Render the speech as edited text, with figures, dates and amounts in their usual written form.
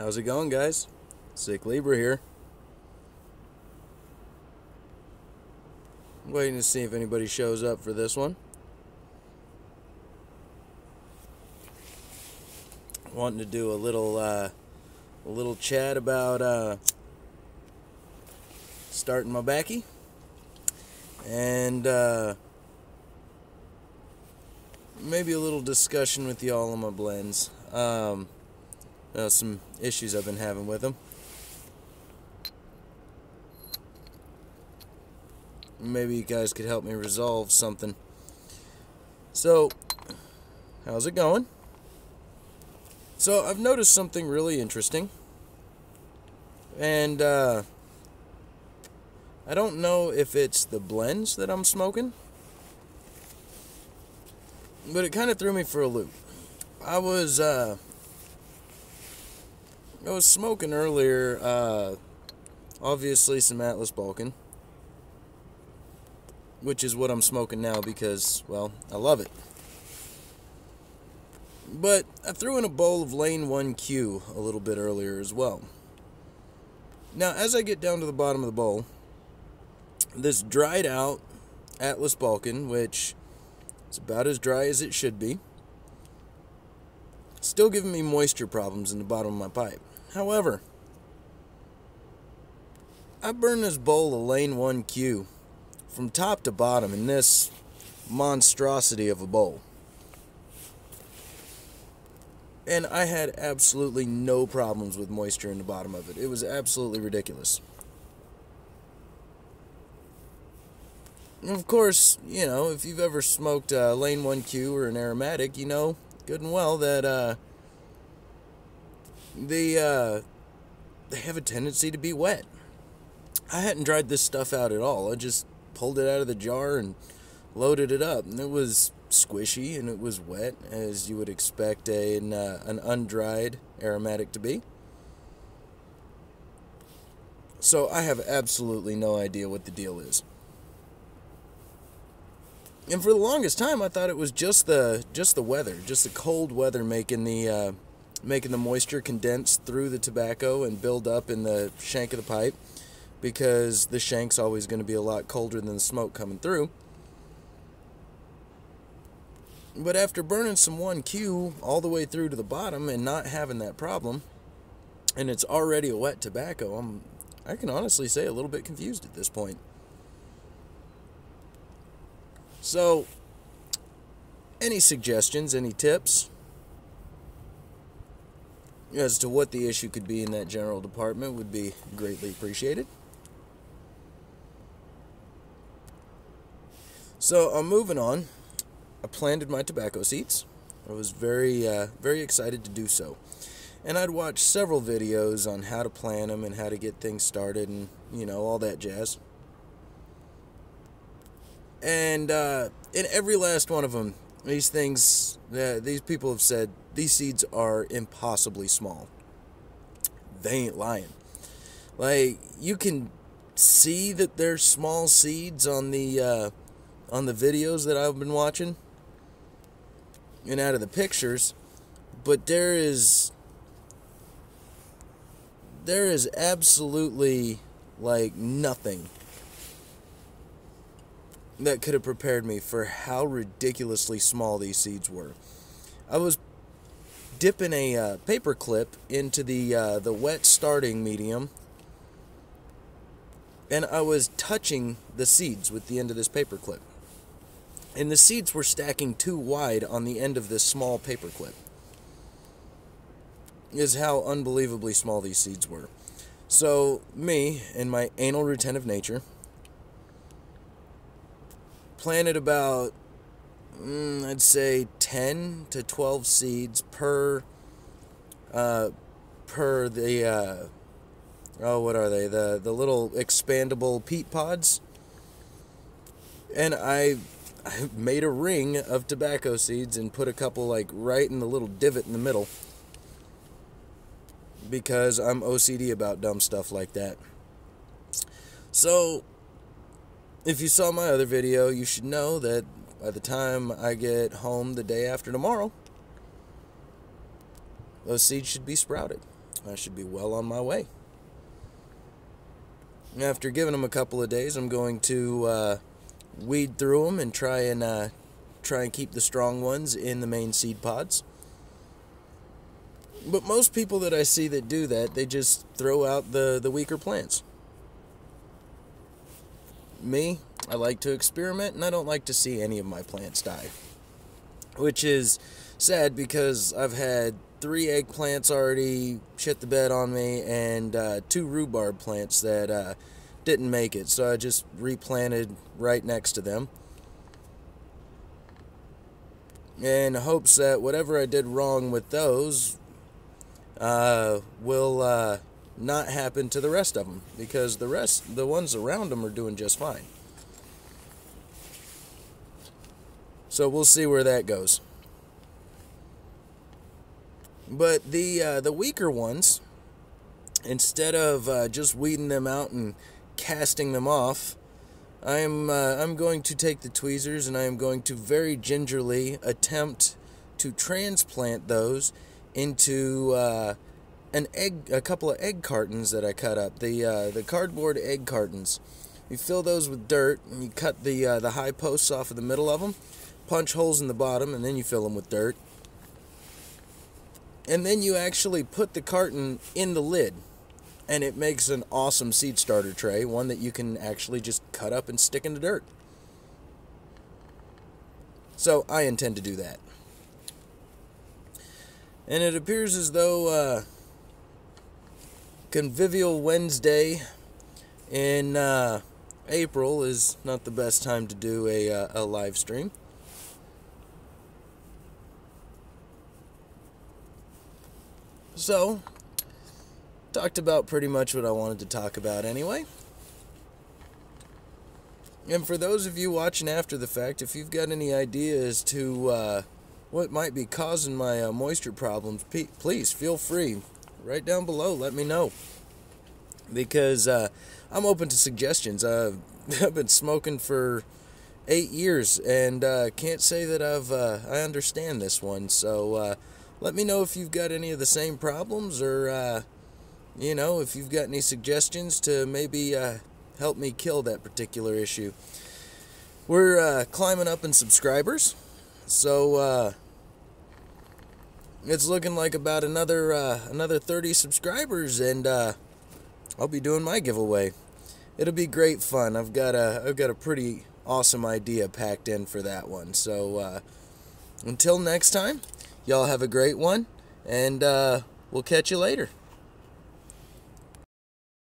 How's it going, guys? Sick Libra here. Waiting to see if anybody shows up for this one. Wanting to do a little chat about starting my backy, and maybe a little discussion with y'all on my blends. Some issues I've been having with them. Maybe you guys could help me resolve something. So, how's it going? So, I've noticed something really interesting. And, I don't know if it's the blends that I'm smoking, but it kind of threw me for a loop. I was smoking earlier, obviously some Atlas Balkan, which is what I'm smoking now because, well, I love it. But I threw in a bowl of Lane 1Q a little bit earlier as well. Now, as I get down to the bottom of the bowl, this dried out Atlas Balkan, which is about as dry as it should be, still giving me moisture problems in the bottom of my pipe. However, I burned this bowl of Lane 1Q from top to bottom in this monstrosity of a bowl, and I had absolutely no problems with moisture in the bottom of it. It was absolutely ridiculous. And of course, you know, if you've ever smoked Lane 1Q or an aromatic, you know good and well that they have a tendency to be wet. I hadn't dried this stuff out at all. I just pulled it out of the jar and loaded it up, and it was squishy and it was wet, as you would expect an undried aromatic to be. So I have absolutely no idea what the deal is. And for the longest time, I thought it was just the weather, just the cold weather making the moisture condense through the tobacco and build up in the shank of the pipe, because the shank's always going to be a lot colder than the smoke coming through. But after burning some 1Q all the way through to the bottom and not having that problem, and it's already a wet tobacco, I can honestly say a little bit confused at this point. So, any suggestions, any tips as to what the issue could be in that general department would be greatly appreciated. So, I'm moving on. I planted my tobacco seeds. I was very excited to do so. And I'd watched several videos on how to plant them and how to get things started and, you know, all that jazz. And in every last one of them, these people have said these seeds are impossibly small. They ain't lying. Like, you can see that they're small seeds on the videos that I've been watching and out of the pictures, but there is absolutely like nothing that could have prepared me for how ridiculously small these seeds were. I was dipping a paper clip into the wet starting medium, and I was touching the seeds with the end of this paper clip. And the seeds were stacking too wide on the end of this small paper clip. Is how unbelievably small these seeds were. So, me, in my anal retentive nature, planted about, I'd say 10 to 12 seeds per the, what are they? The little expandable peat pods. And I made a ring of tobacco seeds and put a couple like right in the little divot in the middle, because I'm OCD about dumb stuff like that. So, if you saw my other video, you should know that by the time I get home the day after tomorrow, those seeds should be sprouted. I should be well on my way. After giving them a couple of days, I'm going to weed through them and try and keep the strong ones in the main seed pods. But most people that I see that do that, they just throw out the weaker plants. Me, I like to experiment, and I don't like to see any of my plants die. Which is sad, because I've had 3 eggplants already shit the bed on me, and 2 rhubarb plants that didn't make it. So I just replanted right next to them, in hopes that whatever I did wrong with those will not happen to the rest of them, because the ones around them are doing just fine. So we'll see where that goes. But the weaker ones, instead of just weeding them out and casting them off, I'm going to take the tweezers, and I am going to very gingerly attempt to transplant those into a couple of egg cartons that I cut up. The cardboard egg cartons. You fill those with dirt, and you cut the high posts off of the middle of them, punch holes in the bottom, and then you fill them with dirt. And then you actually put the carton in the lid, and it makes an awesome seed starter tray, one that you can actually just cut up and stick in the dirt. So I intend to do that. And it appears as though Convivial Wednesday in April is not the best time to do a live stream. So, talked about pretty much what I wanted to talk about anyway. And for those of you watching after the fact, if you've got any idea as to what might be causing my moisture problems, please feel free. Right down below, let me know. Because I'm open to suggestions. I've been smoking for 8 years, and can't say that I understand this one. So let me know if you've got any of the same problems, or you know, if you've got any suggestions to maybe help me kill that particular issue. We're climbing up in subscribers, so it's looking like about another 30 subscribers, and I'll be doing my giveaway. It'll be great fun. I've got a pretty awesome idea packed in for that one. So until next time, y'all have a great one, and we'll catch you later.